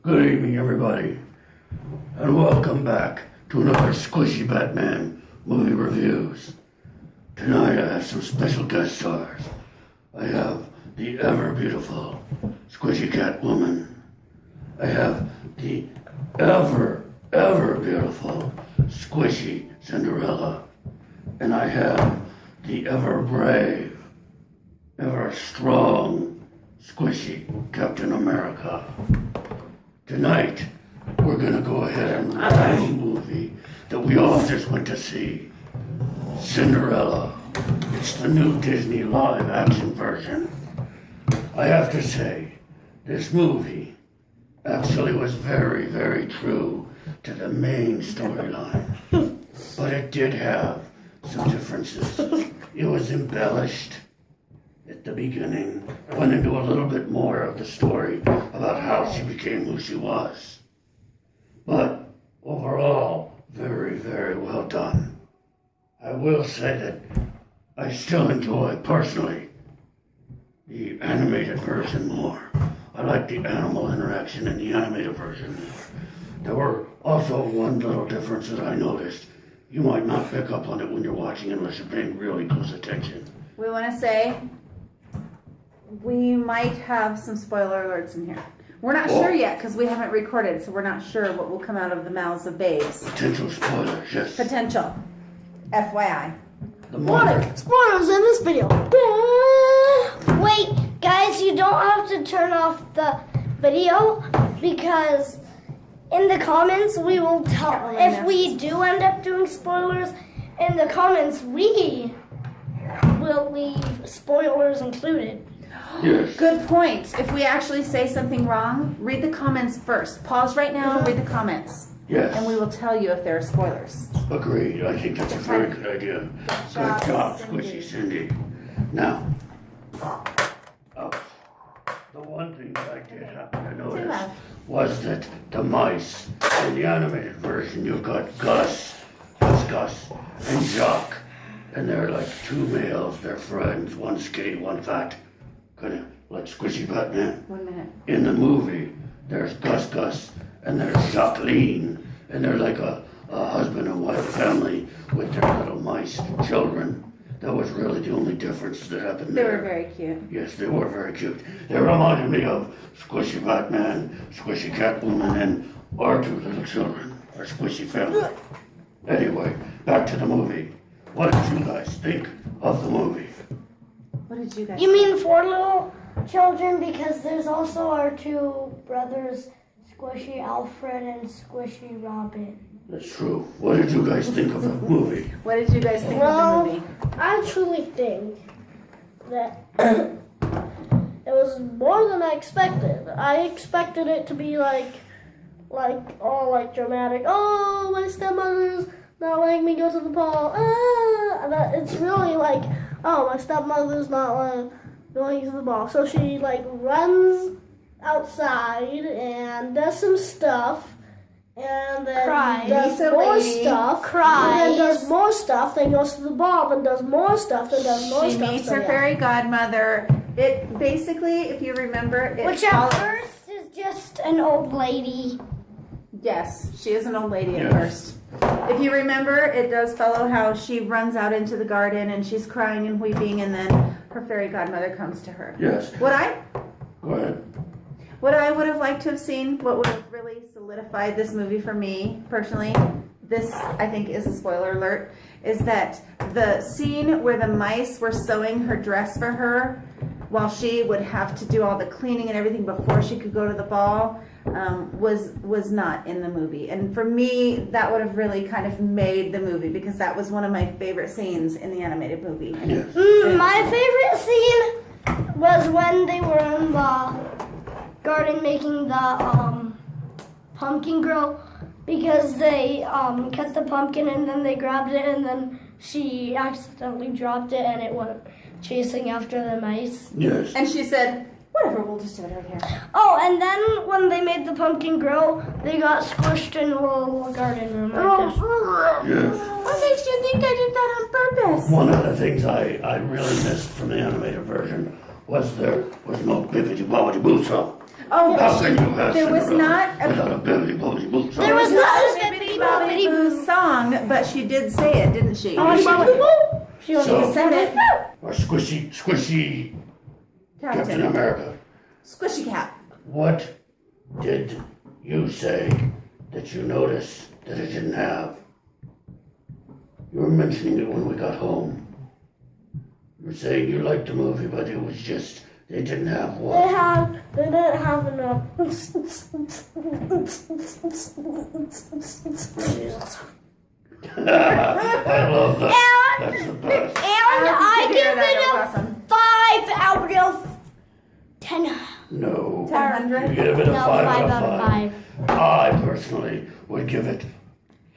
Good evening, everybody, and welcome back to another Squishy Batman movie reviews. Tonight I have some special guest stars. I have the ever-beautiful Squishy Catwoman. I have the ever-beautiful Squishy Cinderella. And I have the ever-brave, ever-strong, Squishy Captain America. Tonight, we're gonna go ahead and review a movie that we all just went to see. Cinderella. It's the new Disney live-action version. I have to say, this movie actually was very, very true to the main storyline. But it did have some differences. It was embellished at the beginning, went into a little bit more of the story about how she became who she was. But overall, very, very well done. I will say that I still enjoy, personally, the animated version more. I like the animal interaction in the animated version more. There were also one little difference that I noticed. You might not pick up on it when you're watching unless you're paying really close attention. We want to say we might have some spoiler alerts in here. We're not sure yet because we haven't recorded, so we're not sure what will come out of the mouths of babes. Potential spoilers, yes. Potential. FYI. Spoilers in this video. Wait, guys, you don't have to turn off the video because in the comments we will tell if we do end up doing spoilers. In the comments we will leave spoilers included. Yes. Good point. If we actually say something wrong, read the comments first. Pause right now and read the comments. Yes. And we will tell you if there are spoilers. Agreed. I think that's a very good idea. Good job, Squishy Cindy. Now, the one thing that I did happen to notice was that the mice in the animated version, you've got Gus, and Jacques. And they're like two males, they're friends, one skinny, one fat. Kind of like Squishy Batman. 1 minute. In the movie, there's Gus, and there's Jacqueline, and they're like a husband and wife family with their little mice children. That was really the only difference that happened there. They were very cute. Yes, they were very cute. They reminded me of Squishy Batman, Squishy Catwoman, and our two little children, our Squishy family. Anyway, back to the movie. What did you guys think of the movie? What did you guys You mean 4 little children because there's also our 2 brothers, Squishy Alfred and Squishy Robin. That's true. What did you guys think of the movie? What did you guys think of the movie? I truly think that it was more than I expected. I expected it to be like all like dramatic. Oh, my stepmother's not letting me go to the ball. And it's really like, oh, my stepmother's not going to the ball. So she like runs outside and does some stuff. And then does more stuff, and then does more stuff, then goes to the ball, then does more stuff, then does more stuff. She meets her fairy godmother. It basically, if you remember, which at first is just an old lady. Yes, she is an old lady at first. If you remember, it does follow how she runs out into the garden and she's crying and weeping, and then her fairy godmother comes to her. Yes. Go ahead. What I would have liked to have seen, what would have really solidified this movie for me, personally, this, I think, is a spoiler alert, is that the scene where the mice were sewing her dress for her, while she would have to do all the cleaning and everything before she could go to the ball, was not in the movie. And for me, that would have really kind of made the movie, because that was one of my favorite scenes in the animated movie. Yes. My favorite scene was when they were in the garden making the pumpkin grow, because they cut the pumpkin and then they grabbed it and then she accidentally dropped it and it went chasing after the mice. Yes. And she said, whatever, we'll just do it right here. Oh, and then when they made the pumpkin grow, they got squished in a little garden room like this. Yes. What makes you think I did that on purpose? One of the things I really missed from the animated version was there was no bibbidi bobbidi boo song. Oh, How but can you have there was Cinderella not a without a Billy Bobby Boo song? There was not a Bibbidi Bobbidi Boo song, but she did say it, didn't she? She only So- said it. Or squishy Captain Captain. America. Squishy Cap. What did you say that you noticed that it didn't have? You were mentioning it when we got home. You were saying you liked the movie, but it was just, they didn't have They what? didn't have enough. I love that. That's the best. And I Yeah, give that it was a awesome. 5 out of 10. No. 100. You give it a No, 5 5 out of 5. I personally would give it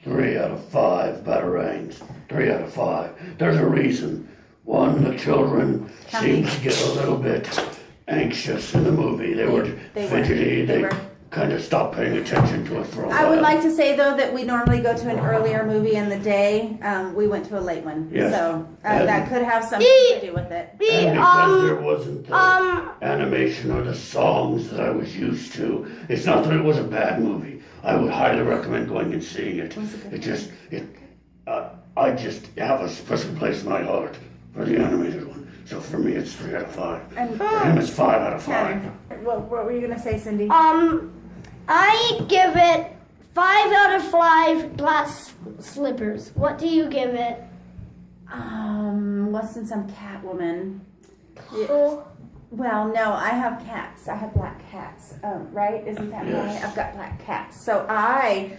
3 out of 5 batarangs. 3 out of 5. There's a reason. One, the children seemed to get a little bit anxious in the movie. They were They were. fidgety. They They were. kind of stopped paying attention to it for a while. I would like to say though that we normally go to an earlier movie in the day. We went to a late one, Yes. so And- that could have something to do with it. And because there wasn't the animation or the songs that I was used to, it's not that it was a bad movie. I would highly recommend going and seeing it. I just have a special place in my heart for the animated one. So for me, it's 3 out of 5. And For him, it's 5 out of 5. Tanner, what were you gonna say, Cindy? I give it 5 out of 5 glass slippers. What do you give it? Less than some Catwoman. Oh, Well, no, I have cats. I have black cats. Right? Isn't that Yes. right? I've got black cats. So I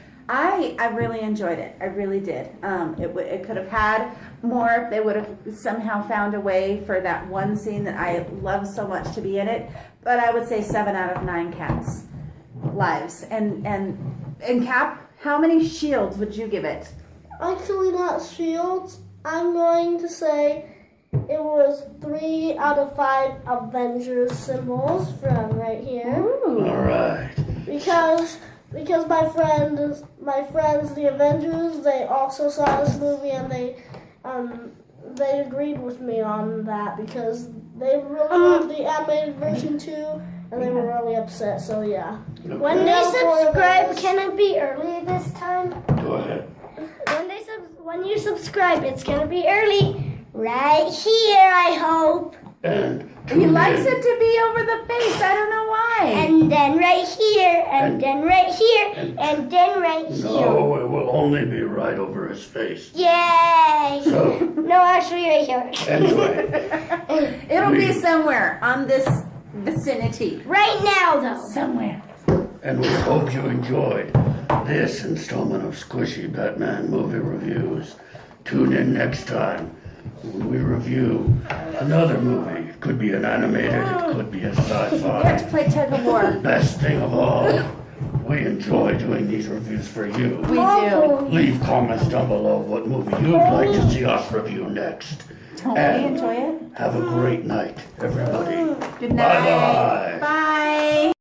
really enjoyed it. I really did. It could have had more if they would have somehow found a way for that one scene that I love so much to be in it. But I would say 7 out of 9 cats' lives. And Cap, how many shields would you give it? actually not shields. I'm going to say it was 3 out of 5 Avengers symbols from right here. Ooh. All right. Because my friends, the Avengers, they also saw this movie and they agreed with me on that because they really loved the animated version too, and they were really upset. So yeah. When they subscribe, can it be early this time? Go ahead. When you subscribe, it's gonna be early. Right here, I hope. And He tune likes in. it to be over the face. I don't know why. And then right here, and then right here, and then right here. No, it will only be right over his face. Yay! So, No, actually right here. anyway, It'll be somewhere on this vicinity. Right now, though. Somewhere. and we hope you enjoyed this installment of Squishy Batman Movie Reviews. Tune in next time when we review another movie. It could be an animated, it could be a We have to sci-fi. play tug of war. Best thing of all, we enjoy doing these reviews for you. We do. Leave comments down below what movie you'd like to see us review next. Don't we And enjoy it? have a great night, everybody. Good night. Bye-bye. Bye.